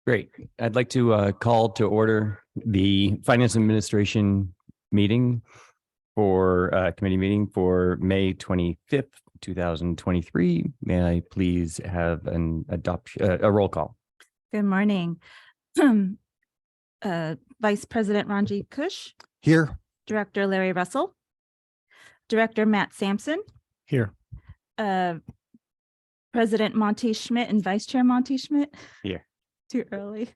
Great. I'd like to call to order the Finance Administration meeting for committee meeting for May 25th, 2023. May I please have an a roll call? Good morning. Vice President Ranjit Kush, Here. Director Larry Russell, Director Matt Sampson, Here. President Monty Schmidt and Vice Chair Monty Schmidt. Here. Too early.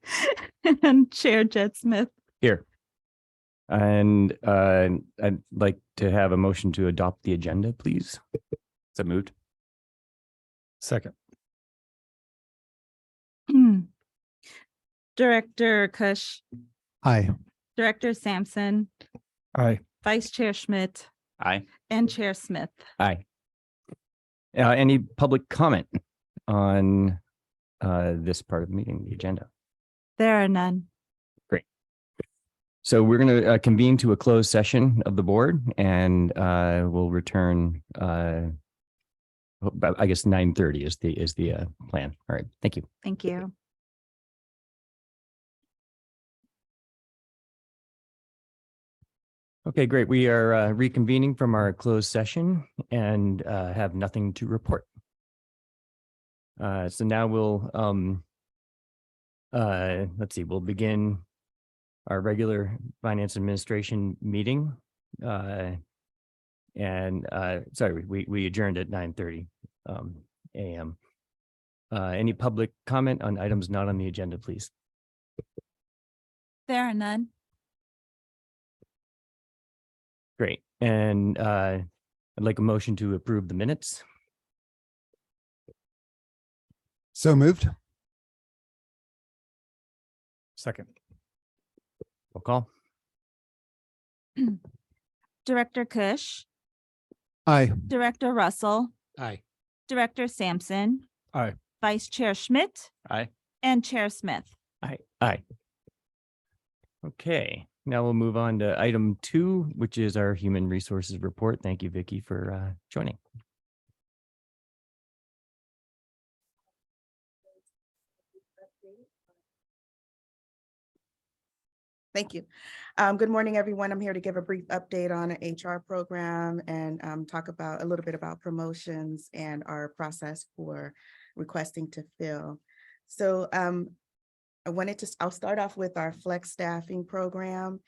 And Chair Jed Smith. Here. And I'd like to have a motion to adopt the agenda, please. So moved. Second. Director Kush, Aye. Director Sampson, Aye. Vice Chair Schmidt, Aye. and Chair Smith. Aye. Any public comment on this part of the meeting, the agenda? There are none. So we're going to convene to a closed session of the board, and we'll return. I guess 9:30 is the plan. All right. Thank you. Thank you. Okay, great. We are reconvening from our closed session and have nothing to report. So now we'll let's see. We'll begin our regular Finance Administration meeting. Sorry, we adjourned at 9:30 a.m. Any public comment on items not on the agenda, please? There are none. Great. And I'd like a motion to approve the minutes. So moved. Second. Roll call. Director Kush, Aye. Director Russell, Aye. Director Sampson. Aye. Vice Chair Schmidt Aye. and Chair Smith. Aye. Aye. Okay, now we'll move on to item 2, which is our human resources report. Thank you, Vicki, for joining. Thank you. Good morning, everyone. I'm here to give a brief update on an HR program and talk about a little bit about promotions and our process for requesting to fill. So I'll start off with our flex staffing program.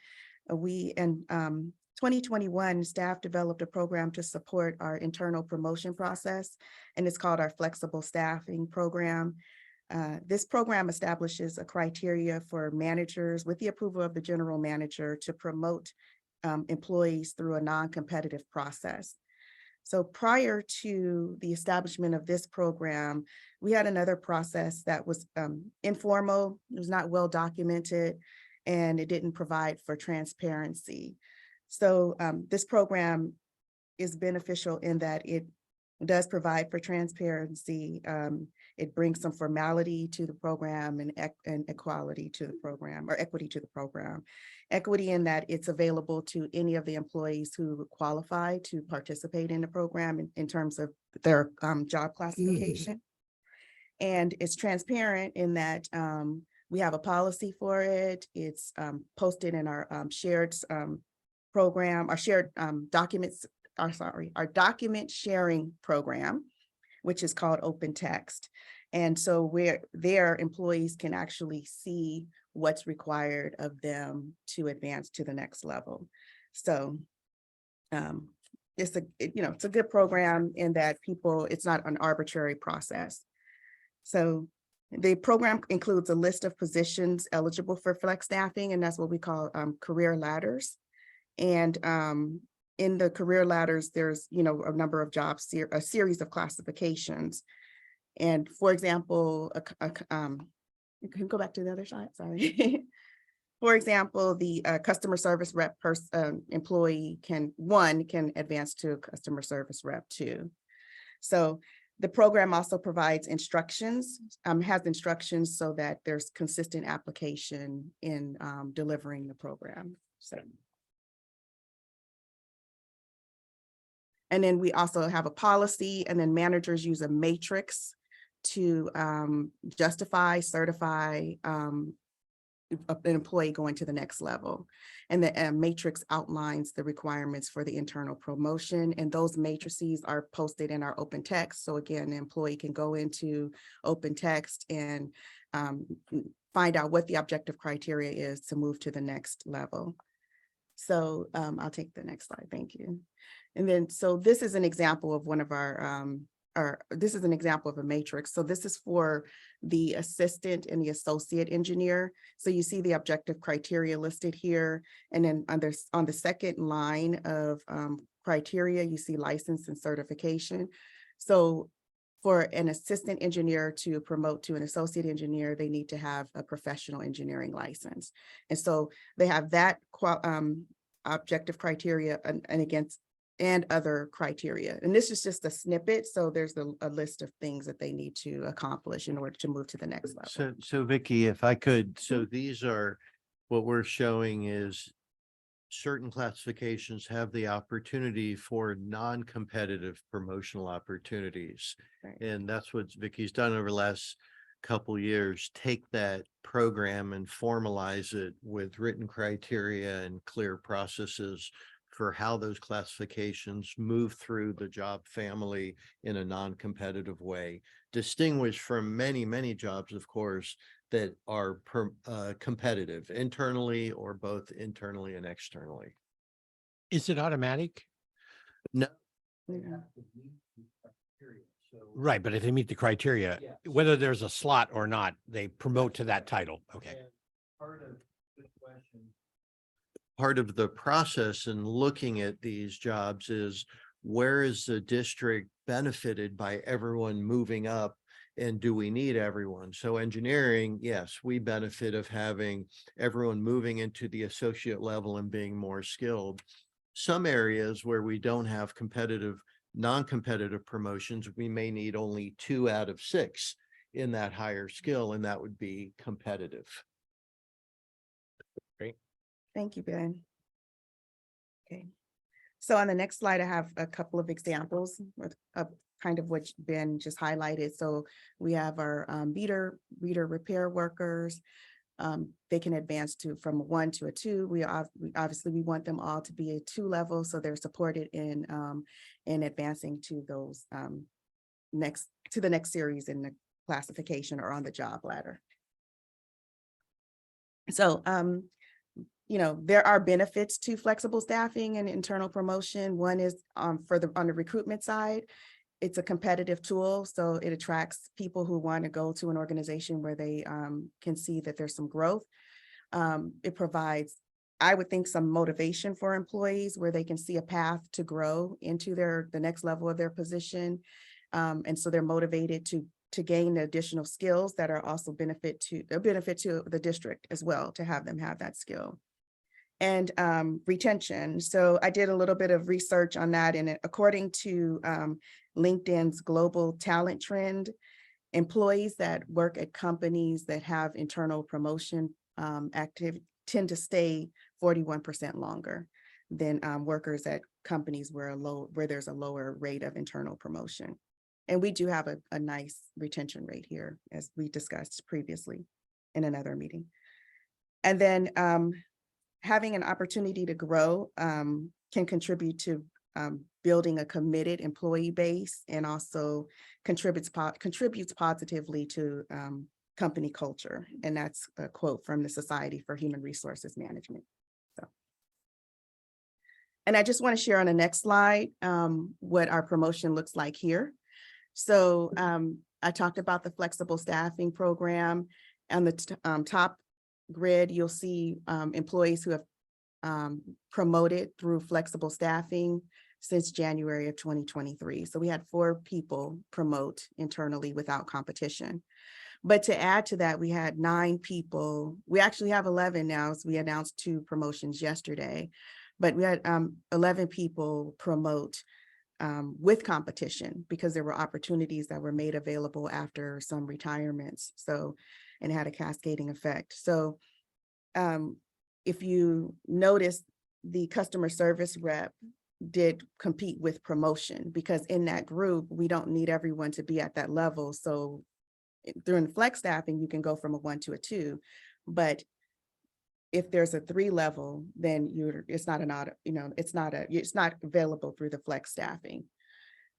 In 2021, staff developed a program to support our internal promotion process, and it's called our flexible staffing program. This program establishes a criteria for managers with the approval of the general manager to promote employees through a non-competitive process. So prior to the establishment of this program, we had another process that was informal, it was not well documented, and it didn't provide for transparency. So this program is beneficial in that it does provide for transparency. It brings some formality to the program and equality to the program, or equity to the program. Equity in that it's available to any of the employees who qualify to participate in the program in terms of their job classification. And it's transparent in that we have a policy for it. It's posted in our shared program, our shared documents, our document sharing program, which is called Open Text. And so where their employees can actually see what's required of them to advance to the next level. So it's a good program in that it's not an arbitrary process. So the program includes a list of positions eligible for flex staffing, and that's what we call career ladders. And in the career ladders, there's a number of jobs, a series of classifications. And for example, you can go back to the other slide, sorry. For example, the customer service rep employee can advance to customer service rep 2. So the program also provides instructions, has instructions so that there's consistent application in delivering the program. So. And then we also have a policy, and then managers use a matrix to justify, certify an employee going to the next level. And the matrix outlines the requirements for the internal promotion, and those matrices are posted in our open text. So again, the employee can go into open text and find out what the objective criteria is to move to the next level. So I'll take the next slide. Thank you. And then, so this is an example of one of this is an example of a matrix. So this is for the assistant and the associate engineer. So you see the objective criteria listed here. And then on the second line of criteria, you see license and certification. So for an assistant engineer to promote to an associate engineer, they need to have a professional engineering license. And so they have that objective criteria and other criteria. And this is just a snippet. So there's a list of things that they need to accomplish in order to move to the next level. So Vicky, if I could, so these are, what we're showing is certain classifications have the opportunity for non-competitive promotional opportunities. Right. And that's what Vicky's done over the last couple years. Take that program and formalize it with written criteria and clear processes for how those classifications move through the job family in a non-competitive way, distinguished from many, many jobs, of course, that are competitive internally or both internally and externally. Is it automatic? No. Yeah. Right, but if they meet the criteria, whether there's a slot or not, they promote to that title. Okay. Part of the process in looking at these jobs is, where is the district benefited by everyone moving up, and do we need everyone? So engineering, yes, we benefit of having everyone moving into the associate level and being more skilled. Some areas where we don't have non-competitive promotions, we may need only 2 out of 6 in that higher skill, and that would be competitive. Thank you, Ben. Okay. So on the next slide, I have a couple of examples of kind of what Ben just highlighted. So we have our reader repair workers. They can advance from a 1 to a 2. We obviously want them all to be a 2 level, so they're supported in advancing to those the next series in the classification or on the job ladder. So there are benefits to flexible staffing and internal promotion. One is on the recruitment side. It's a competitive tool, so it attracts people who want to go to an organization where they can see that there's some growth. It provides, I would think, some motivation for employees where they can see a path to grow into the next level of their position. And so they're motivated to gain additional skills that are also a benefit to the district as well, to have them have that skill. And retention. So I did a little bit of research on that, and according to LinkedIn's global talent trend, employees that work at companies that have internal promotion active tend to stay 41% longer than workers at companies where there's a lower rate of internal promotion. And we do have a nice retention rate here, as we discussed previously in another meeting. And then having an opportunity to grow can contribute to building a committed employee base, and also contributes positively to company culture. And that's a quote from the Society for Human Resources Management. And I just want to share on the next slide what our promotion looks like here. So I talked about the flexible staffing program. On the top grid, you'll see employees who have promoted through flexible staffing since January of 2023. So we had 4 people promote internally without competition. But to add to that, we had 9 people. We actually have 11 now, so we announced 2 promotions yesterday. But we had 11 people promote with competition, because there were opportunities that were made available after some retirements. So, and it had a cascading effect. So if you notice, the customer service rep did compete with promotion, because in that group, we don't need everyone to be at that level. So during flex staffing, you can go from a 1 to a 2, but if there's a 3 level, then it's not an auto, it's not available through the flex staffing.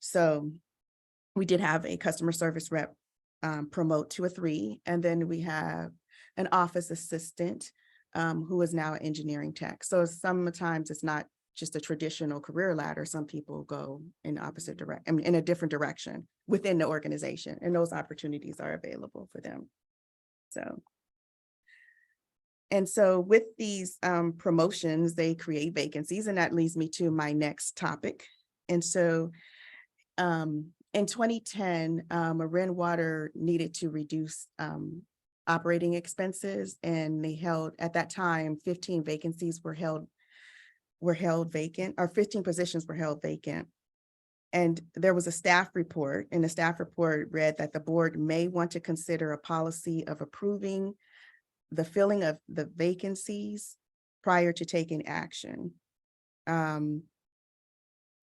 So we did have a customer service rep promote to a 3, and then we have an office assistant who is now an engineering tech. So sometimes it's not just a traditional career ladder. Some people go in opposite direction, in a different direction within the organization, and those opportunities are available for them. So with these promotions, they create vacancies, and that leads me to my next topic. And so in 2010, Marin Water needed to reduce operating expenses, and they held, at that time, 15 vacancies were held vacant, or 15 positions were held vacant. And there was a staff report, and the staff report read that the board may want to consider a policy of approving the filling of the vacancies prior to taking action. And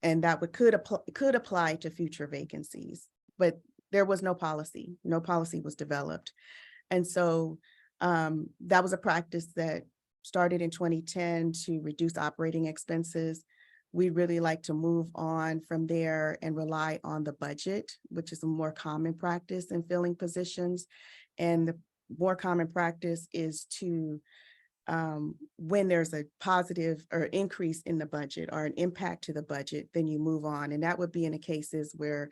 that could apply to future vacancies, but there was no policy. No policy was developed. And so that was a practice that started in 2010 to reduce operating expenses. We really like to move on from there and rely on the budget, which is a more common practice in filling positions. And the more common practice is to, when there's a positive or increase in the budget or an impact to the budget, then you move on. And that would be in the cases where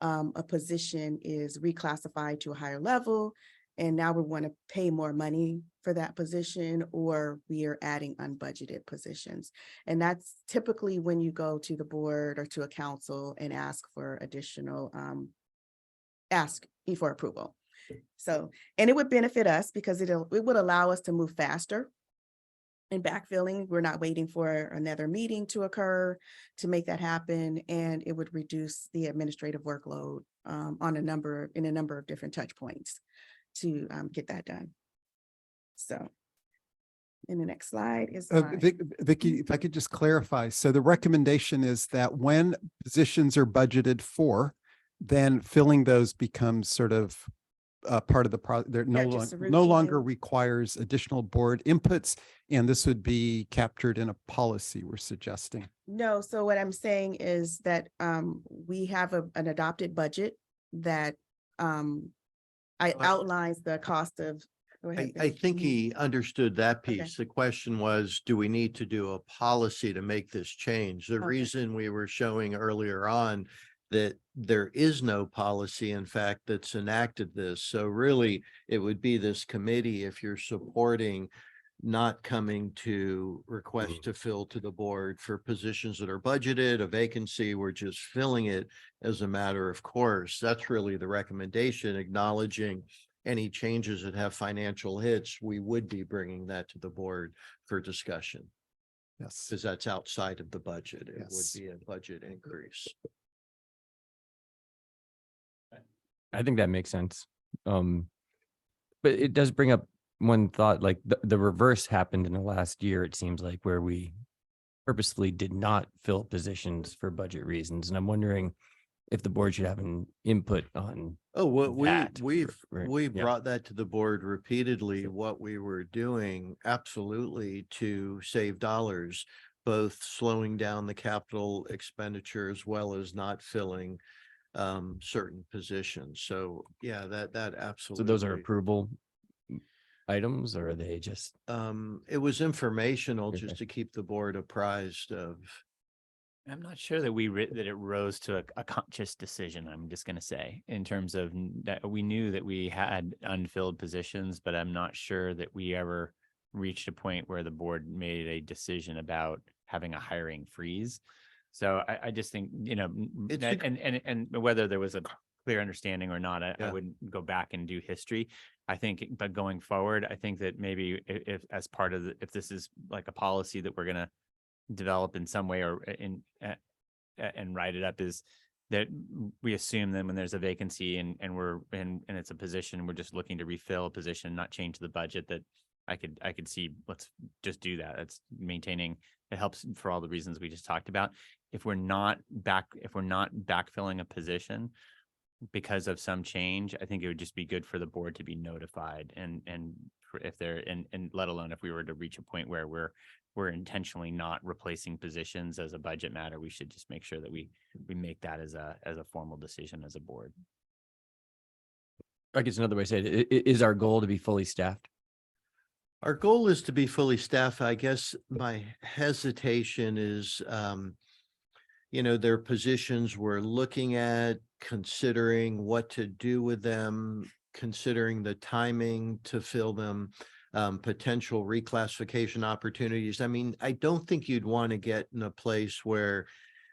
a position is reclassified to a higher level, and now we want to pay more money for that position, or we are adding unbudgeted positions. And that's typically when you go to the board or to a council and ask for additional, ask for approval. So, and it would benefit us because it would allow us to move faster in backfilling. We're not waiting for another meeting to occur to make that happen. And it would reduce the administrative workload in a number of different touch points to get that done. So in the next slide is Vicky, if I could just clarify. So the recommendation is that when positions are budgeted for, then filling those becomes sort of part of the they're just a no longer routine. requires additional board inputs, and this would be captured in a policy we're suggesting. No, so what I'm saying is that we have an adopted budget that outlines the cost of. Go ahead, I Vic. think he understood that Okay. piece. The question was, do we need to do a policy to make this change? The Okay. reason we were showing earlier on that there is no policy, in fact, that's enacted this. So really, it would be this committee, if you're supporting not coming to request to fill to the board for positions that are budgeted, a vacancy, we're just filling it as a matter of course. That's really the recommendation, acknowledging any changes that have financial hits, we would be bringing that to the board for discussion, Yes. because that's outside of the budget. It would Yes. be a budget increase. I think that makes sense. But it does bring up one thought, like the reverse happened in the last year, it seems like, where we purposefully did not fill positions for budget reasons. And I'm wondering if the board should have an input on. Oh, what that we yeah. brought that to the board repeatedly, what we were doing absolutely to save dollars, both slowing down the capital expenditure as well as not filling certain positions. So yeah, that So absolutely. those are approval items, or are they just? It was informational Okay. just to keep the board apprised of. I'm not sure that that it rose to a conscious decision, I'm just going to say, in terms of that we knew that we had unfilled positions, but I'm not sure that we ever reached a point where the board made a decision about having a hiring freeze. So I just think, It's a- and whether there was a clear understanding or not, I Yeah. wouldn't go back and do history. I think, but going forward, I think that maybe if as part of if this is like a policy that we're going to develop in some way or and write it up, is that we assume that when there's a vacancy and it's a position, we're just looking to refill a position, not change the budget. That I could see, let's just do that. That's maintaining, it helps for all the reasons we just talked about. If we're not backfilling a position, because of some change, I think it would just be good for the board to be notified and if they're, and let alone if we were to reach a point where we're intentionally not replacing positions as a budget matter, we should just make sure that we make that as a formal decision as a board. I guess another way to say it, is our goal to be fully staffed? Our goal is to be fully staffed. I guess my hesitation is, there are positions we're looking at, considering what to do with them, considering the timing to fill them, potential reclassification opportunities. I mean, I don't think you'd want to get in a place where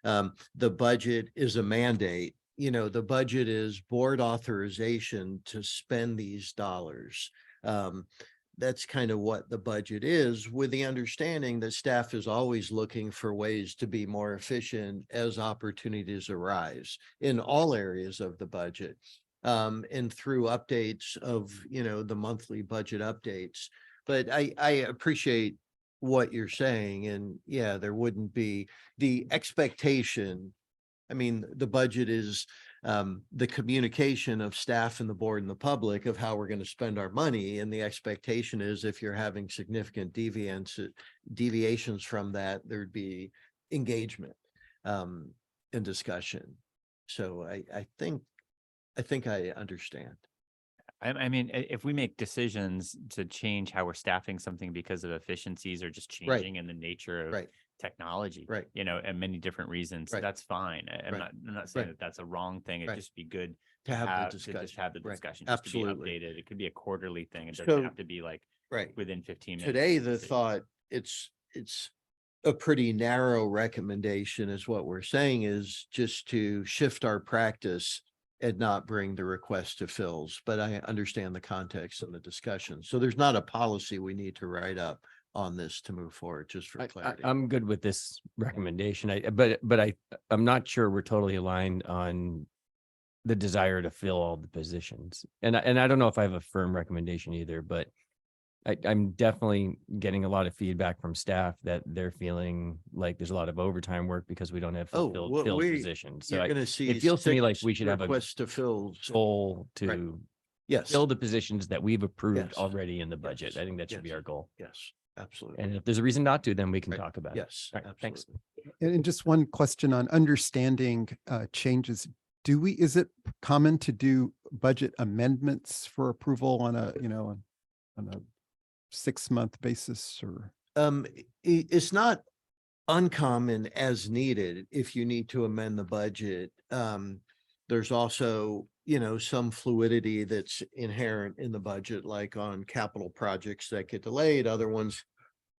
the budget is a mandate. The budget is board authorization to spend these dollars. That's kind of what the budget is, with the understanding that staff is always looking for ways to be more efficient as opportunities arise in all areas of the budget. And through updates of, the monthly budget updates. But I appreciate what you're saying. And yeah, there wouldn't be the expectation. I mean, the budget is the communication of staff and the board and the public of how we're going to spend our money. And the expectation is if you're having significant deviations from that, there'd be engagement and discussion. So I think I understand. I mean, if we make decisions to change how we're staffing something because of efficiencies or just Right. changing in the nature of Right. technology, Right. and many different reasons, Right. that's fine. I'm Right. not saying Right. that that's a wrong thing. It'd Right. just be good To have the to just discussion. have the Right. discussion, just to be Absolutely. updated. It could be a quarterly thing. It So- doesn't have to be like Right. within 15 minutes. Today, of the decision. thought, it's a pretty narrow recommendation, is what we're saying, is just to shift our practice and not bring the request to fills. But I understand the context and the discussion. So there's not a policy we need to write up on this to move forward, just for clarity. I'm good with this recommendation. I'm not sure we're totally aligned on the desire to fill all the positions. And I don't know if I have a firm recommendation either, but I'm definitely getting a lot of feedback from staff that they're feeling like there's a lot of overtime work because we don't have Oh, filled positions. So You're going to see. it feels to me like we should have a request to fill. goal to Yes. fill the positions that we've approved Yes. already in the budget. Yes. I think that should be Yes. our goal. Yes, absolutely. And if there's a reason not to, then we can Right. talk about it. Yes, All right, thanks. absolutely. And just one question on understanding changes. Is it common to do budget amendments for approval on a 6-month basis, or? It's not uncommon as needed if you need to amend the budget. There's also, some fluidity that's inherent in the budget, like on capital projects that get delayed, other ones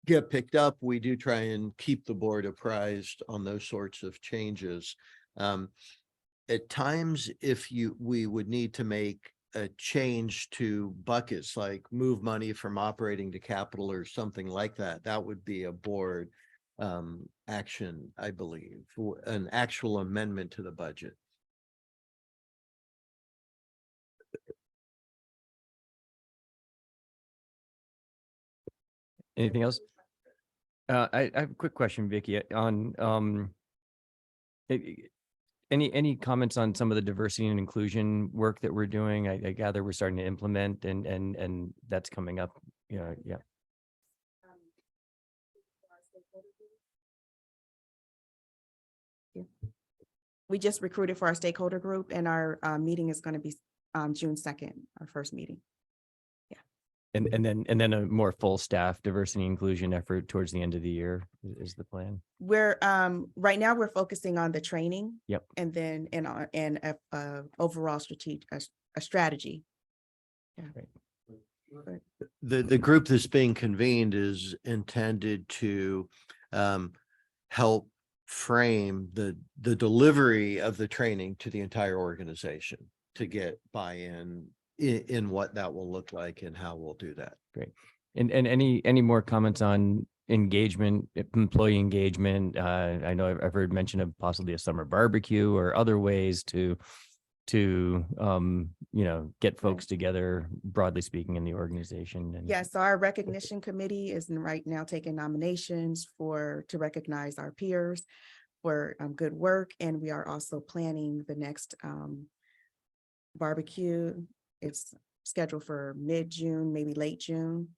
get picked up. We do try and keep the board apprised on those sorts of changes. At times, we would need to make a change to buckets, like move money from operating to capital or something like that. That would be a board action, I believe, an actual amendment to the budget. Anything else? I have a quick question, Vicky, on any comments on some of the diversity and inclusion work that we're doing? I gather we're starting to implement and that's coming up. Yeah. We just recruited for our stakeholder group, and our meeting is going to be June 2nd, our first meeting. And then a more full staff diversity and inclusion effort towards the end of the year is the plan. We're right now we're focusing on the training. Yep. And then overall strategy. The group that's being convened is intended to help frame the delivery of the training to the entire organization, to get buy-in in what that will look like and how we'll do that. Great. And any more comments on engagement, employee engagement? I know I've heard mention of possibly a summer barbecue or other ways to get folks together, broadly speaking, in the organization. And Yeah, so our recognition committee is right now taking nominations to recognize our peers for good work. And we are also planning the next barbecue. It's scheduled for mid-June, maybe late June.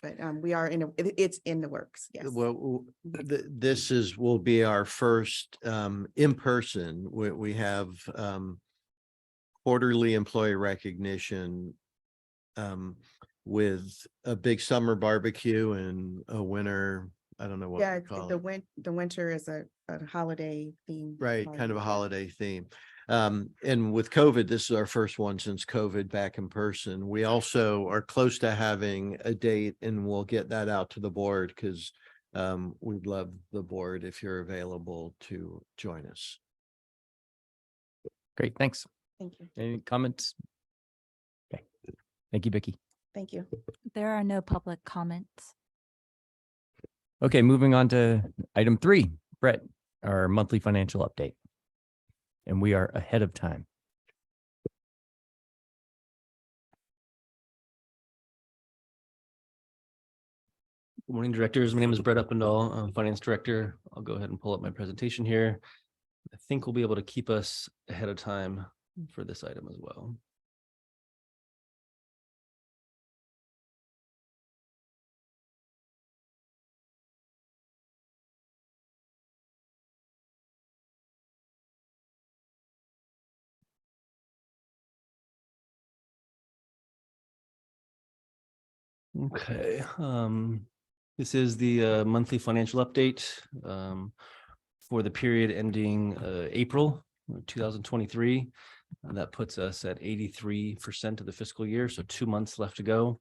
But we are it's in the works, yes. Well, this will be our first in person. We have quarterly employee recognition with a big summer barbecue and a winter, I don't know what Yeah, we call the it. the winter is a holiday theme. Right, kind of a holiday theme. And with COVID, this is our first one since COVID back in person. We also are close to having a date, and we'll get that out to the board because we'd love the board if you're available to join us. Great, thanks. Thank you, Any comments? Okay, thank you, Vicky. thank you. There are no public comments. Okay, moving on to item 3, Brett, our monthly financial update. And we are ahead of time. Good morning, directors. My name is Brett Uppendahl. I'm Finance Director. I'll go ahead and pull up my presentation here. I think we'll be able to keep us ahead of time for this item as well. Okay, this is the monthly financial update for the period ending April 2023. And that puts us at 83% of the fiscal year, so 2 months left to go.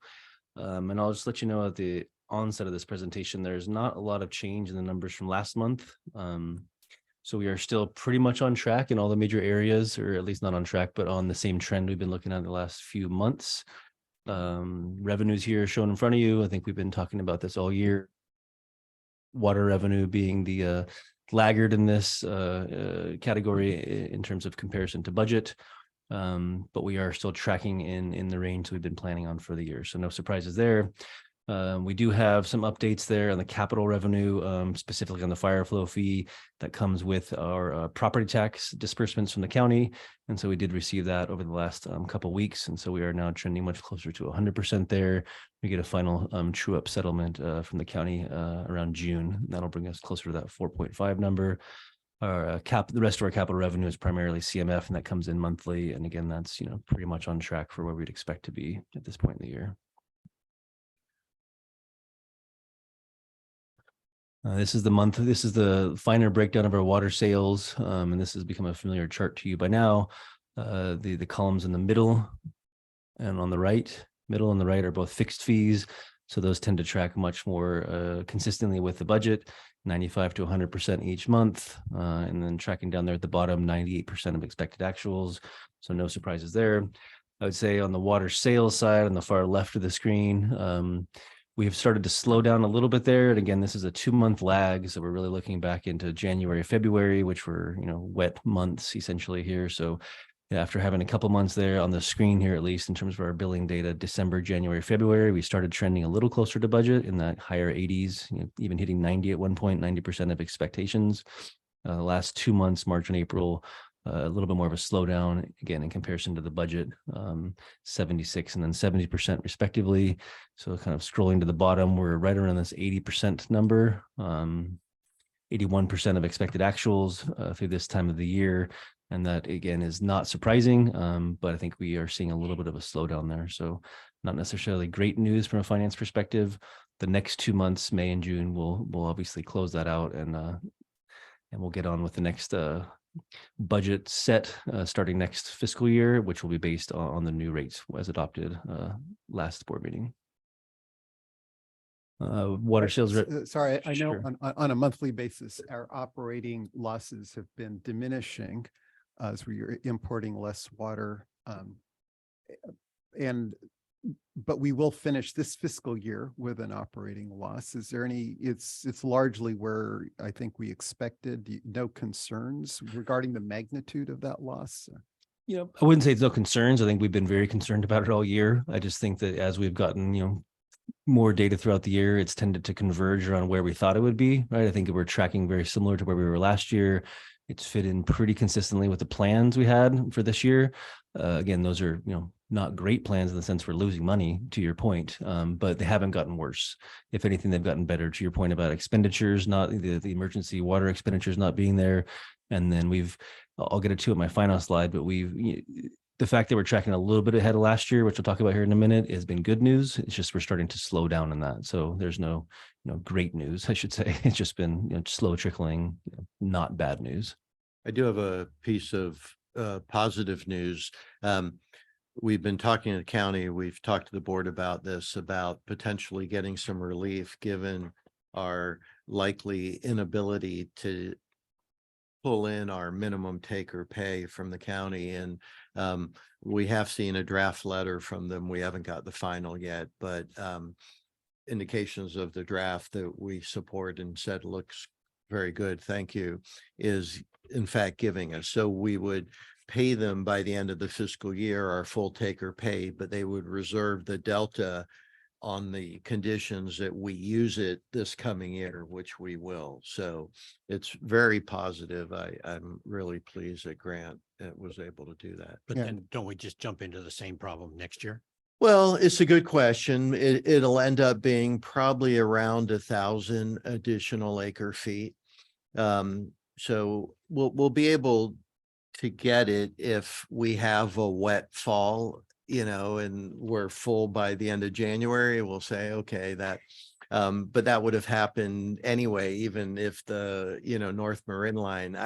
And I'll just let you know at the onset of this presentation, there's not a lot of change in the numbers from last month. So we are still pretty much on track in all the major areas, or at least not on track, but on the same trend we've been looking at the last few months. Revenues here shown in front of you. I think we've been talking about this all year. Water revenue being the laggard in this category in terms of comparison to budget. But we are still tracking in the range we've been planning on for the year. So no surprises there. We do have some updates there on the capital revenue, specifically on the fire flow fee that comes with our property tax disbursements from the county. And so we did receive that over the last couple of weeks. And so we are now trending much closer to 100% there. We get a final true up settlement from the county around June. That'll bring us closer to that 4.5 number. Our the rest of our capital revenue is primarily CMF, and that comes in monthly. And again, that's pretty much on track for where we'd expect to be at this point in the year. This is the finer breakdown of our water sales, and this has become a familiar chart to you by now. The columns in the middle and on the right, middle and the right are both fixed fees. So those tend to track much more consistently with the budget, 95 to 100% each month. And then tracking down there at the bottom, 98% of expected actuals. So no surprises there. I would say on the water sales side, on the far left of the screen, we have started to slow down a little bit there. And again, this is a 2-month lag. So we're really looking back into January, February, which were, wet months essentially here. So after having a couple months there on the screen here, at least in terms of our billing data, December, January, February, we started trending a little closer to budget in that higher 80s, even hitting 90 at one point, 90% of expectations. Last 2 months, March and April, a little bit more of a slowdown, again, in comparison to the budget, 76 and then 70% respectively. So kind of scrolling to the bottom, we're right around this 80% number, 81% of expected actuals through this time of the year. And that, again, is not surprising, but I think we are seeing a little bit of a slowdown there. So not necessarily great news from a finance perspective. The next 2 months, May and June, we'll obviously close that out, and we'll get on with the next budget set starting next fiscal year, which will be based on the new rates as adopted last board meeting. Water sales. Sorry, I know Sure. on a monthly basis, our operating losses have been diminishing as we are importing less water. But we will finish this fiscal year with an operating loss. Is there any, it's largely where I think we expected. No concerns regarding the magnitude of that loss? I wouldn't say it's no concerns. I think we've been very concerned about it all year. I just think that as we've gotten, more data throughout the year, it's tended to converge around where we thought it would be, right? I think we're tracking very similar to where we were last year. It's fit in pretty consistently with the plans we had for this year. Again, those are, not great plans in the sense we're losing money, to your point, but they haven't gotten worse. If anything, they've gotten better, to your point about expenditures, not the emergency water expenditures not being there. And then I'll get into it in my final slide, but the fact that we're tracking a little bit ahead of last year, which we'll talk about here in a minute, has been good news. It's just we're starting to slow down in that. So there's no, great news, I should say. It's just been slow trickling, not bad news. I do have a piece of positive news. We've been talking to the county, we've talked to the board about this, about potentially getting some relief given our likely inability to pull in our minimum take or pay from the county. And we have seen a draft letter from them. We haven't got the final yet, but indications of the draft that we support and said looks very good, thank you, is in fact giving us. So we would pay them by the end of the fiscal year, our full take or pay, but they would reserve the delta on the conditions that we use it this coming year, which we will. So it's very positive. I'm really pleased that Grant was able to do that. But Yeah. then don't we just jump into the same problem next year? Well, it's a good question. It'll end up being probably around 1,000 additional acre feet. So we'll be able to get it if we have a wet fall, and we're full by the end of January. We'll say, okay, but that would have happened anyway, even if the, North Marin line,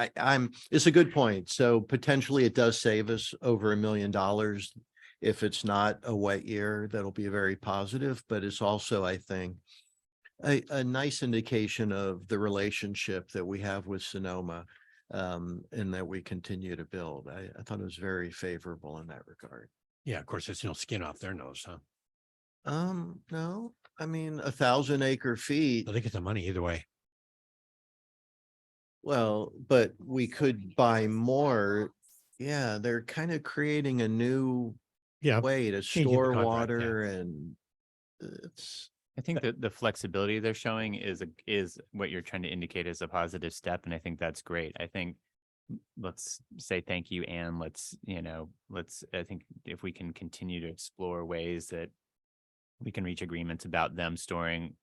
it's a good point. So potentially it does save us over $1 million. If it's not a wet year, that'll be very positive, but it's also, I think, a nice indication of the relationship that we have with Sonoma, and that we continue to build. I thought it was very favorable in that regard. Yeah, of course, it's no skin off their nose, huh? No, 1,000 acre feet. So they get the money either way. Well, but we could buy more. Yeah, they're kind of creating a new Yeah. way to changing the store contract, water, and it's. I think that the flexibility they're showing is what you're trying to indicate as a positive step. And I think that's great. I think let's say thank you. And I think if we can continue to explore ways that we can reach agreements about them storing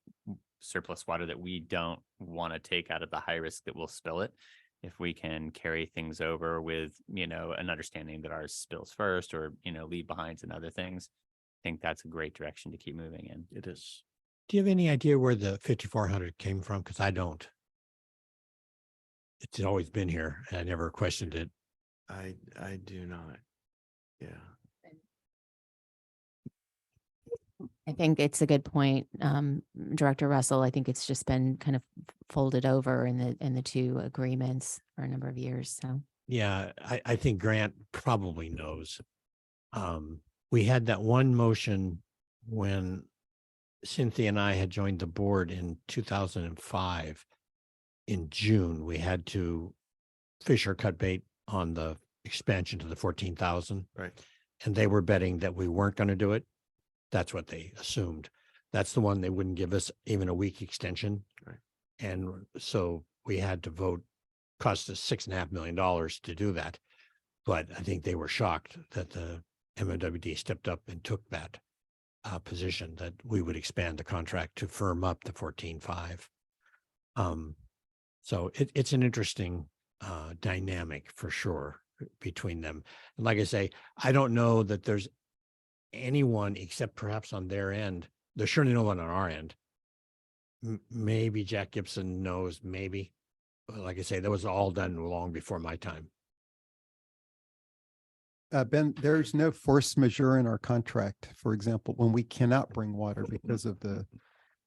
surplus water that we don't want to take out of the high risk that we'll spill it. If we can carry things over with, an understanding that ours spills first, or, leave behinds and other things, I think that's a great direction to keep moving in. It is. Do you have any idea where the 5,400 came from? Because I don't. It's always been here, and I never questioned it. I do not. Yeah. I think it's a good point, Director Russell. I think it's just been kind of folded over in the two agreements for a number of years. So Yeah, I think Grant probably knows. We had that one motion when Cynthia and I had joined the board in 2005. In June, we had to fish or cut bait on the expansion to the 14,000. Right. And they were betting that we weren't going to do it. That's what they assumed. That's the one they wouldn't give us even a week extension. Right. And so we had to vote, cost us $6.5 million to do that. But I think they were shocked that the MMWD stepped up and took that position, that we would expand the contract to firm up the 14.5. So it's an interesting dynamic for sure between them. And like I say, I don't know that there's anyone except perhaps on their end. There's surely no one on our end. Maybe Jack Gibson knows, maybe. But like I say, that was all done long before my time. Ben, there's no force majeure in our contract, for example, when we cannot bring water because of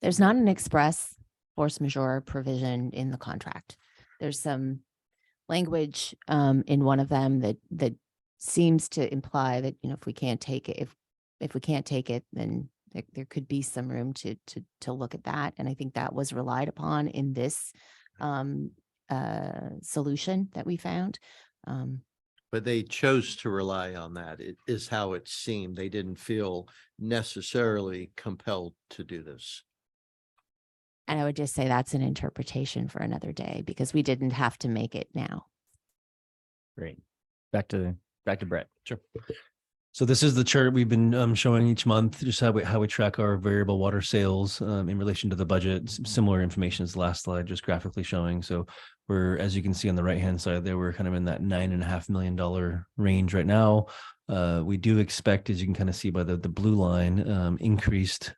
there's not an express force majeure provision in the contract. There's some language in one of them that seems to imply that, if we can't take it, if we can't take it, then there could be some room to look at that. And I think that was relied upon in this solution that we found. But they chose to rely on that. It is how it seemed. They didn't feel necessarily compelled to do this. And I would just say that's an interpretation for another day, because we didn't have to make it now. Great. Back to Back to Brett. Sure. So this is the chart we've been showing each month, just how we track our variable water sales in relation to the budget. Similar information as the last slide, just graphically showing. So we're, as you can see on the right-hand side there, we're kind of in that $9.5 million range right now. We do expect, as you can kind of see by the blue line, increased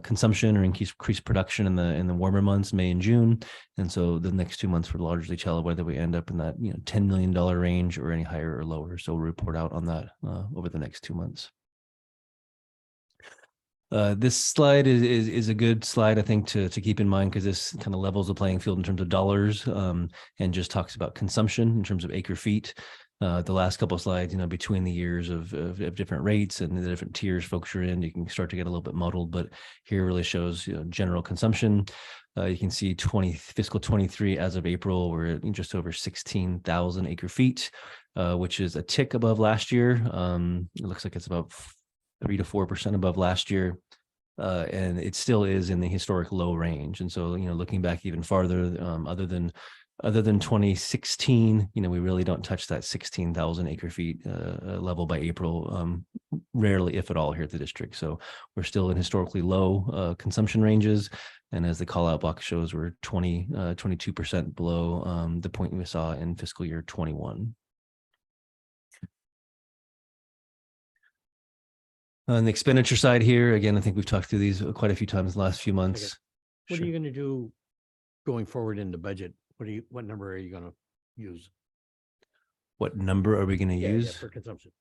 consumption or increased production in the warmer months, May and June. And so the next 2 months will largely tell whether we end up in that $10 million range or any higher or lower. So we'll report out on that over the next 2 months. This slide is a good slide, I think, to keep in mind, because this kind of levels the playing field in terms of dollars and just talks about consumption in terms of acre feet. The last couple of slides, between the years of different rates and the different tiers folks are in, you can start to get a little bit muddled, but here really shows general consumption. You can see fiscal 23 as of April, we're at just over 16,000 acre feet, which is a tick above last year. It looks like it's about 3 to 4% above last year. And it still is in the historic low range. And so, looking back even farther, other than 2016, we really don't touch that 16,000 acre feet level by April, rarely, if at all, here at the district. So we're still in historically low consumption ranges. And as the call out box shows, we're 22% below the point we saw in fiscal year 21. On the expenditure side here, again, I think we've talked through these quite a few times in the last few months. What Sure. are you going to do going forward in the budget? What number are you going to use? What number are we going to use? For consumption?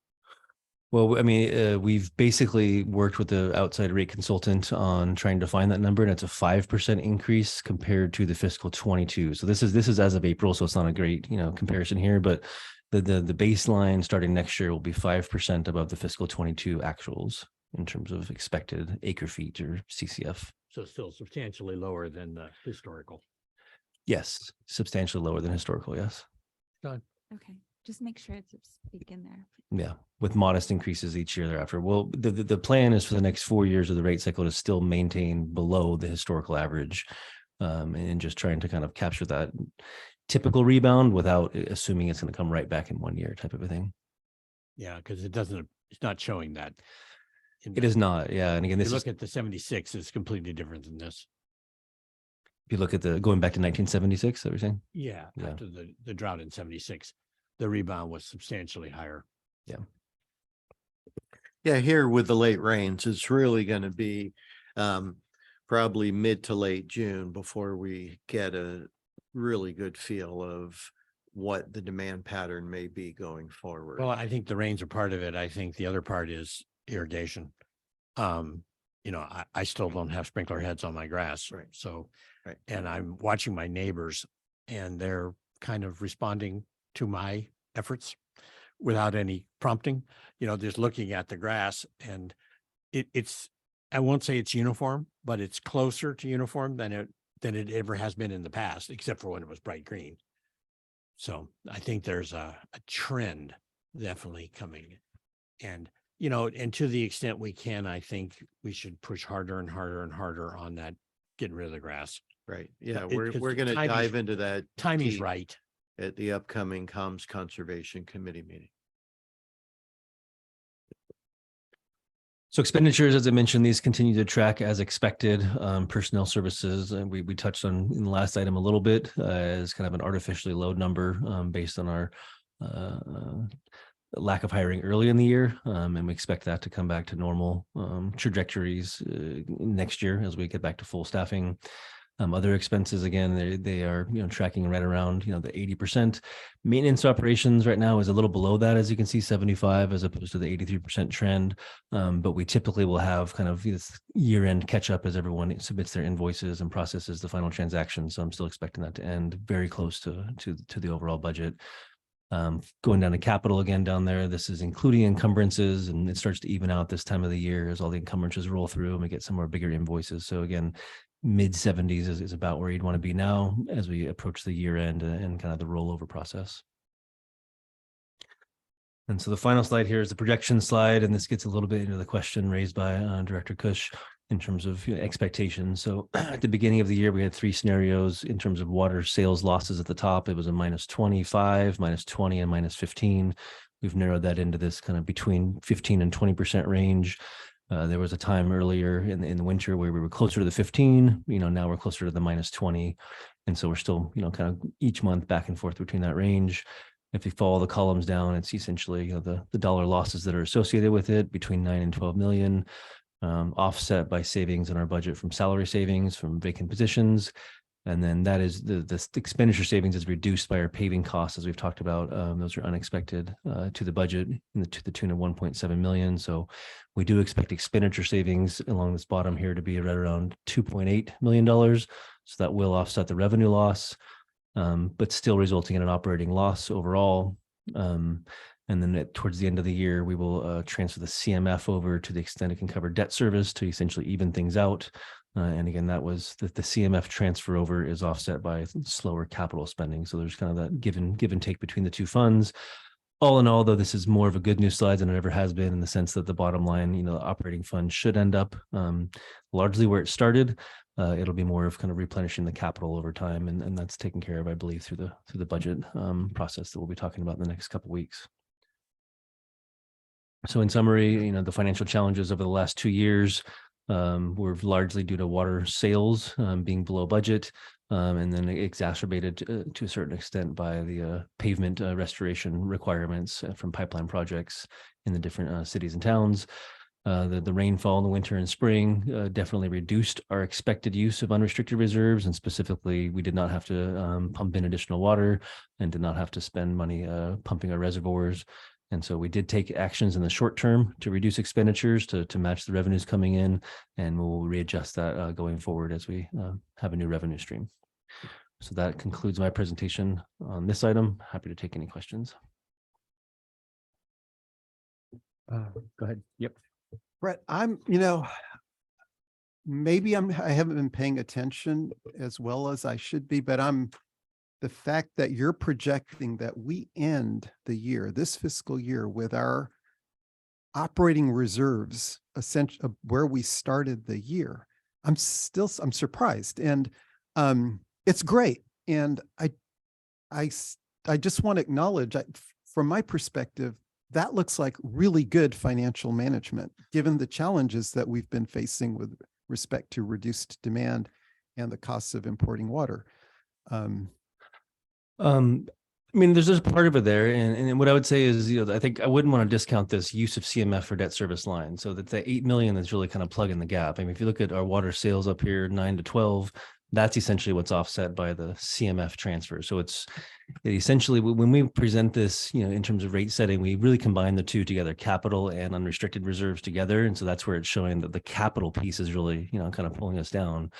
Well, I mean, we've basically worked with the outside rate consultant on trying to find that number, and it's a 5% increase compared to the fiscal 22. So this is as of April, so it's not a great comparison here, but the baseline starting next year will be 5% above the fiscal 22 actuals in terms of expected acre feet or CCF. So still substantially lower than the historical. Yes, substantially lower than historical. Yes. Okay, just make sure it's speak in there. Yeah, with modest increases each year thereafter. Well, the plan is for the next 4 years of the rate cycle to still maintain below the historical average, and just trying to kind of capture that typical rebound without assuming it's going to come right back in 1 year type of a thing. Yeah, because it's not showing that. It is not. Yeah, and again, If this you is look at the 76, it's completely different than this. if you look at going back to 1976. That we're saying. Yeah, Yeah. after the drought in 76, the rebound was substantially higher. Yeah, here with the late rains, it's really going to be probably mid to late June before we get a really good feel of what the demand pattern may be going forward. Well, I think the rains are part of it. I think the other part is irrigation. I still don't have sprinkler heads on my grass. Right. So, Right. and I'm watching my neighbors and they're kind of responding to my efforts without any prompting, just looking at the grass, and it's, I won't say it's uniform, but it's closer to uniform than it ever has been in the past, except for when it was bright green. So I think there's a trend definitely coming. And, and to the extent we can, I think we should push harder and harder and harder on that, getting rid of the grass. Right. Yeah, it- we're 'cause going to timing's- dive into that Timing's deep right. at the upcoming Comms Conservation Committee meeting. So expenditures, as I mentioned, these continue to track as expected. Personnel services, we touched on in the last item a little bit as kind of an artificially low number based on our lack of hiring early in the year. And we expect that to come back to normal trajectories next year as we get back to full staffing. Other expenses, again, they are tracking right around the 80%. Maintenance operations right now is a little below that, as you can see, 75 as opposed to the 83% trend. But we typically will have kind of this year-end catch up as everyone submits their invoices and processes the final transaction. So I'm still expecting that to end very close to the overall budget. Going down to capital again down there, this is including encumbrances, and it starts to even out this time of the year as all the encumbrances roll through and we get some more bigger invoices. So again, mid 70s is about where you'd want to be now as we approach the year end and kind of the rollover process. And so the final slide here is the projection slide, and this gets a little bit into the question raised by Director Kush in terms of expectations. So at the beginning of the year, we had 3 scenarios in terms of water sales losses at the top. It was a -25, -20, and -15. we've narrowed that into this kind of between 15 and 20% range. There was a time earlier in the winter where we were closer to the 15, now we're closer to the -20. And so we're still, kind of each month back and forth between that range. If you follow the columns down, it's essentially the dollar losses that are associated with it between 9 and 12 million, offset by savings in our budget from salary savings, from vacant positions. And then that is the expenditure savings is reduced by our paving costs, as we've talked about. Those are unexpected to the budget to the tune of 1.7 million. So we do expect expenditure savings along this bottom here to be right around $2.8 million. So that will offset the revenue loss, but still resulting in an operating loss overall. And then towards the end of the year, we will transfer the CMF over to the extent it can cover debt service to essentially even things out. And again, that was the CMF transfer over is offset by slower capital spending. So there's kind of that give and take between the two funds. All in all, though, this is more of a good news slide than it ever has been, in the sense that the bottom line, the operating fund should end up largely where it started. It'll be more of kind of replenishing the capital over time, and that's taken care of, I believe, through the budget process that we'll be talking about in the next couple of weeks. So in summary, the financial challenges over the last 2 years were largely due to water sales being below budget, and then exacerbated to a certain extent by the pavement restoration requirements from pipeline projects in the different cities and towns. The rainfall in the winter and spring definitely reduced our expected use of unrestricted reserves, and specifically, we did not have to pump in additional water and did not have to spend money pumping our reservoirs. And so we did take actions in the short term to reduce expenditures to match the revenues coming in, and we'll readjust that going forward as we have a new revenue stream. So that concludes my presentation on this item. Happy to take any questions. Go ahead. Yep. Brett, maybe I haven't been paying attention as well as I should be, but the fact that you're projecting that we end the year, this fiscal year, with our operating reserves essentially where we started the year, I'm surprised, and it's great. And I just want to acknowledge, from my perspective, that looks like really good financial management, given the challenges that we've been facing with respect to reduced demand and the costs of importing water. There's just part of it there. And what I would say is, I think I wouldn't want to discount this use of CMF for debt service line. So that the 8 million is really kind of plugging the gap. If you look at our water sales up here, 9 to 12, that's essentially what's offset by the CMF transfer. So it essentially, when we present this, in terms of rate setting, we really combine the two together, capital and unrestricted reserves together. And so that's where it's showing that the capital piece is really, kind of pulling us down.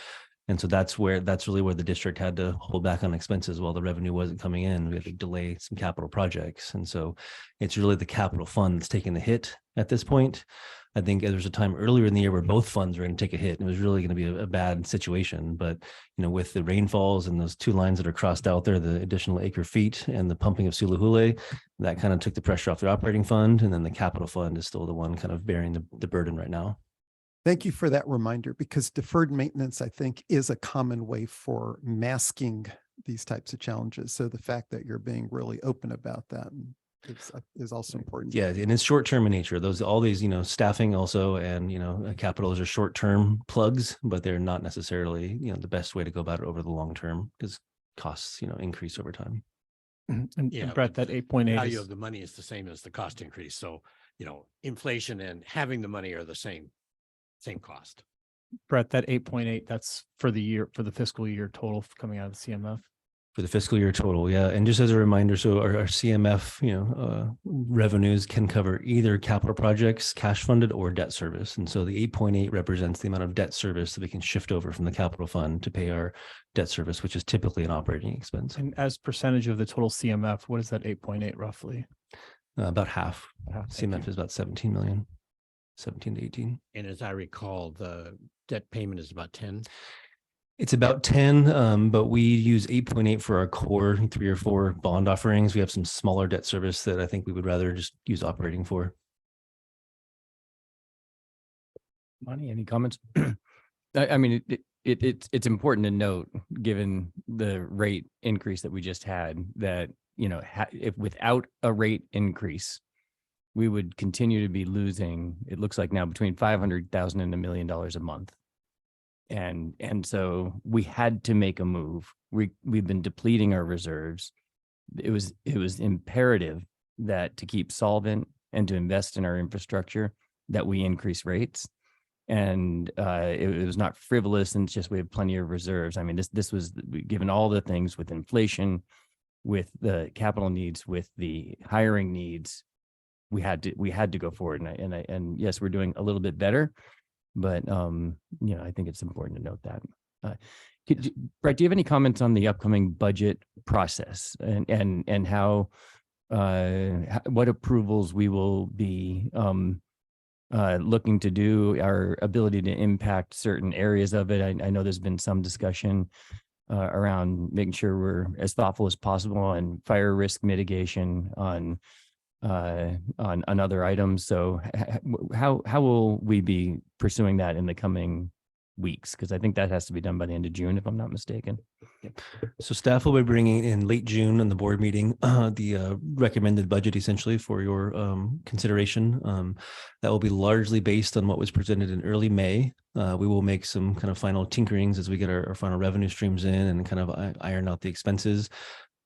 And so that's really where the district had to hold back on expenses while the revenue wasn't coming in. We had to delay some capital projects. And so it's really the capital fund that's taking the hit at this point. I think there was a time earlier in the year where both funds were going to take a hit, and it was really going to be a bad situation. But, with the rainfalls and those two lines that are crossed out there, the additional acre feet and the pumping of Suluhule, that kind of took the pressure off the operating fund. And then the capital fund is still the one kind of bearing the burden right now. Thank you for that reminder, because deferred maintenance, I think, is a common way for masking these types of challenges. So the fact that you're being really open about that is also important. Yeah, and it's short-term in nature. All these, staffing also, and, capital are short-term plugs, but they're not necessarily, the best way to go about it over the long term, because costs, increase over time. And Yeah, Brett, but that 8.8 value is, of the money is the same as the cost increase. So, inflation and having the money are the same cost. Brett, that 8.8, that's for the fiscal year total coming out of the CMF. For the fiscal year total, yeah. And just as a reminder, so our CMF, revenues can cover either capital projects, cash funded, or debt service. And so the 8.8 represents the amount of debt service that we can shift over from the capital fund to pay our debt service, which is typically an operating expense. And as percentage of the total CMF, what is that 8.8 roughly? About half. Thank CMF you. is about 17 million, 17 to 18. And as I recall, the debt payment is about 10. It's about 10, but we use 8.8 for our core 3 or 4 bond offerings. We have some smaller debt service that I think we would rather just use operating for. Monty, any comments? It's important to note, given the rate increase that we just had, that if without a rate increase, we would continue to be losing, it looks like now, between 500,000 and $1 million a month. And so we had to make a move. We've been depleting our reserves. It was imperative that to keep solvent and to invest in our infrastructure, that we increase rates. And it was not frivolous, and it's just we have plenty of reserves. I mean, this was given all the things with inflation, with the capital needs, with the hiring needs, we had to go forward. And yes, we're doing a little bit better, but I think it's important to note that. Brett, do you have any comments on the upcoming budget process and how what approvals we will be looking to do, our ability to impact certain areas of it? I know there's been some discussion around making sure we're as thoughtful as possible on fire risk mitigation, on other items. So how will we be pursuing that in the coming weeks? Because I think that has to be done by the end of June, if I'm not mistaken. So staff will be bringing in late June in the board meeting, the recommended budget essentially for your consideration. That will be largely based on what was presented in early May. We will make some kind of final tinkerings as we get our final revenue streams in and kind of iron out the expenses.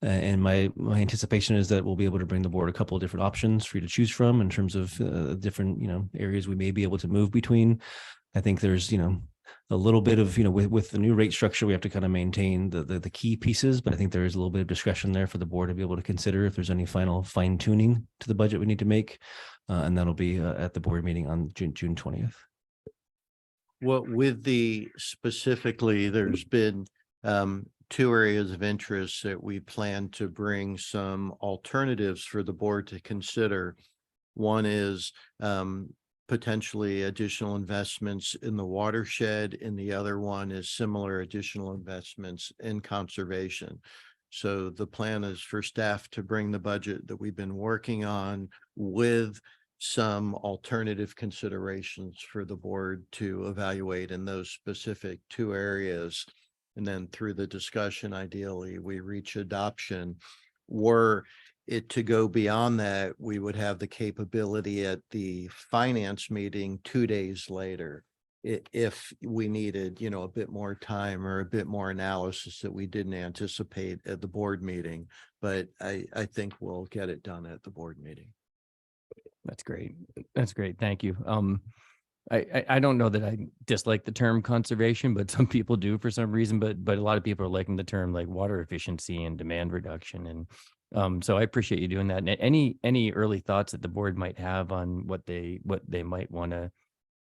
And my anticipation is that we'll be able to bring the board a couple of different options for you to choose from in terms of different, areas we may be able to move between. I think there's, a little bit of, with the new rate structure, we have to kind of maintain the key pieces, but I think there is a little bit of discretion there for the board to be able to consider if there's any final fine tuning to the budget we need to make. And that'll be at the board meeting on June 20th. What with specifically, there's been two areas of interest that we plan to bring some alternatives for the board to consider. One is potentially additional investments in the watershed, and the other one is similar additional investments in conservation. So the plan is for staff to bring the budget that we've been working on with some alternative considerations for the board to evaluate in those specific two areas. And then through the discussion, ideally, we reach adoption. Were it to go beyond that, we would have the capability at the finance meeting 2 days later, if we needed, a bit more time or a bit more analysis that we didn't anticipate at the board meeting. But I think we'll get it done at the board meeting. That's great. That's great. Thank you. I don't know that I dislike the term conservation, but some people do for some reason, but a lot of people are liking the term like water efficiency and demand reduction. And so I appreciate you doing that. And any early thoughts that the board might have on what they might want to,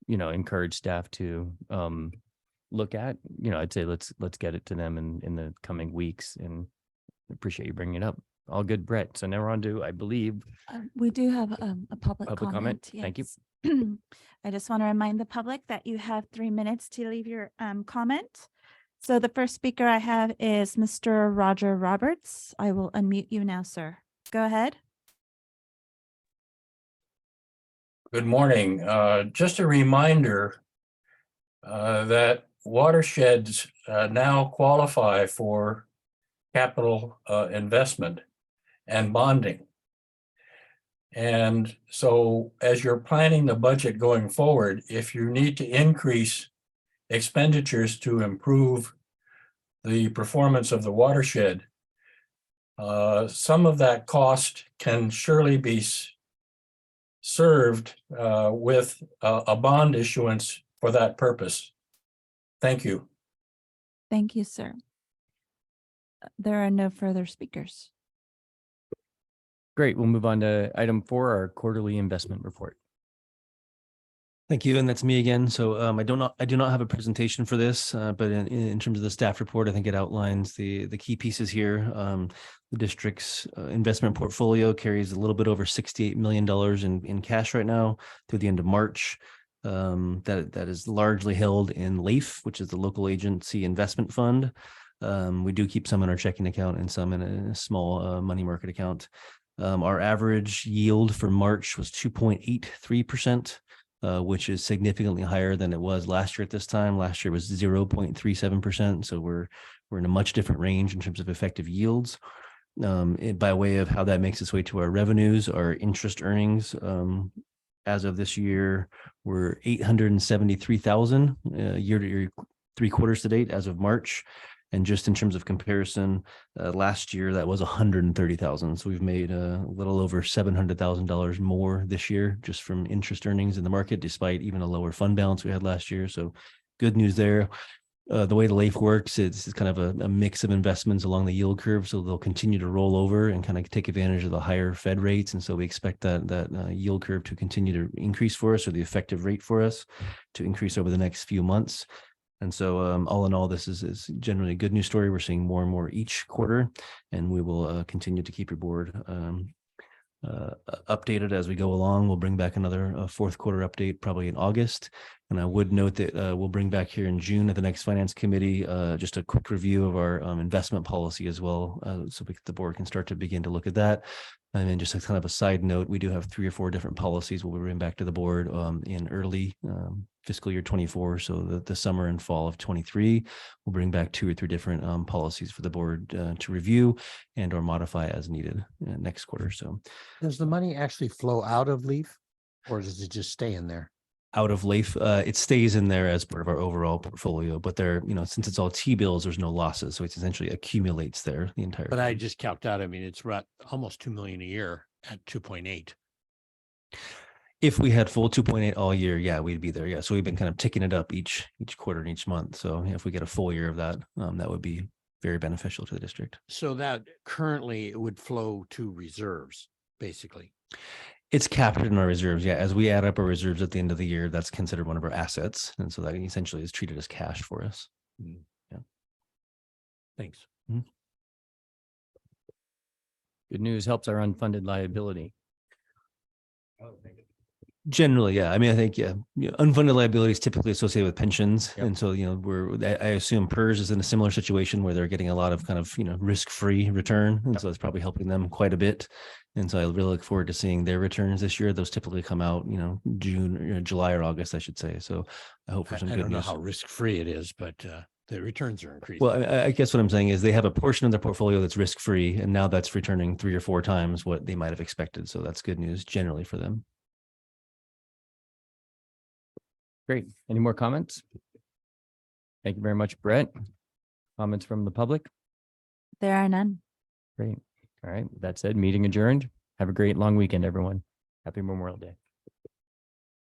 encourage staff to look at, I'd say let's get it to them in the coming weeks, and appreciate you bringing it up. All good, Brett. So now we're on to, I believe, We do have a public Public comment? comment. Thank you. Yes. I just want to remind the public that you have 3 minutes to leave your comment. So the first speaker I have is Mr. Roger Roberts. I will unmute you now, sir. Go ahead. Good morning. Just a reminder that watersheds now qualify for capital investment and bonding. And so as you're planning the budget going forward, if you need to increase expenditures to improve the performance of the watershed, some of that cost can surely be served with a bond issuance for that purpose. Thank you. Thank you, sir. There are no further speakers. great. We'll move on to item 4, our quarterly investment report. Thank you. And that's me again. So I do not have a presentation for this, but in terms of the staff report, I think it outlines the key pieces here. The district's investment portfolio carries a little bit over $68 million in cash right now through the end of March. That is largely held in LAIF, which is the local agency investment fund. We do keep some in our checking account and some in a small money market account. Our average yield for March was 2.83%. Which is significantly higher than it was last year at this time. Last year was 0.37%. So we're in a much different range in terms of effective yields. by way of how that makes its way to our revenues, our interest earnings. As of this year, we're 873,000 year to year, 3 quarters to date as of March. And just in terms of comparison, last year that was 130,000. So we've made a little over $700,000 more this year just from interest earnings in the market, despite even a lower fund balance we had last year. So good news there. The way the LAIF works, it's kind of a mix of investments along the yield curve. So they'll continue to roll over and kind of take advantage of the higher Fed rates. And so we expect that yield curve to continue to increase for us, or the effective rate for us to increase over the next few months. And so all in all, this is generally a good news story. We're seeing more and more each quarter, and we will continue to keep your board updated as we go along. We'll bring back another fourth quarter update probably in August. And I would note that we'll bring back here in June at the next finance committee just a quick review of our investment policy as well, so the board can start to begin to look at that. And then just a kind of a side note, we do have 3 or 4 different policies we'll bring back to the board in early fiscal year 24. So the summer and fall of 23, we'll bring back 2 or 3 different policies for the board to review and or modify as needed next quarter. So Does the money actually flow out of LEAF, or does it just stay in there? out of LAIF, it stays in there as part of our overall portfolio, but there, since it's all T-bills, there's no losses. So it essentially accumulates there the entire. But I time. just calced out, I mean, it's right almost 2 million a year at 2.8. If we had full 2.8 all year, yeah, we'd be there. Yeah. So we've been kind of ticking it up each quarter and each month. So if we get a full year of that, that would be very beneficial to the district. So that currently it would flow to reserves, basically. It's captured in our reserves. Yeah. As we add up our reserves at the end of the year, that's considered one of our assets. And so that essentially is treated as cash for us. Yeah. Thanks. Good news helps our unfunded liability. Generally, yeah. I mean, I think, unfunded liability is typically associated with pensions. Yep. And so, I assume PERS is in a similar situation where they're getting a lot of kind of, risk-free return. And so it's probably helping them quite a bit. And so I really look forward to seeing their returns this year. Those typically come out, June, July or August, I should say. So I hope for some I good don't know news. how risk-free it is, but the returns are increasing. Well, I guess what I'm saying is they have a portion of their portfolio that's risk-free, and now that's returning 3 or 4 times what they might have expected. So that's good news generally for them. Great. Any more comments? Thank you very much, Brett. Comments from the public? There are none. Great. All right. With that said, meeting adjourned. Have a great long weekend, everyone. Happy Memorial Day.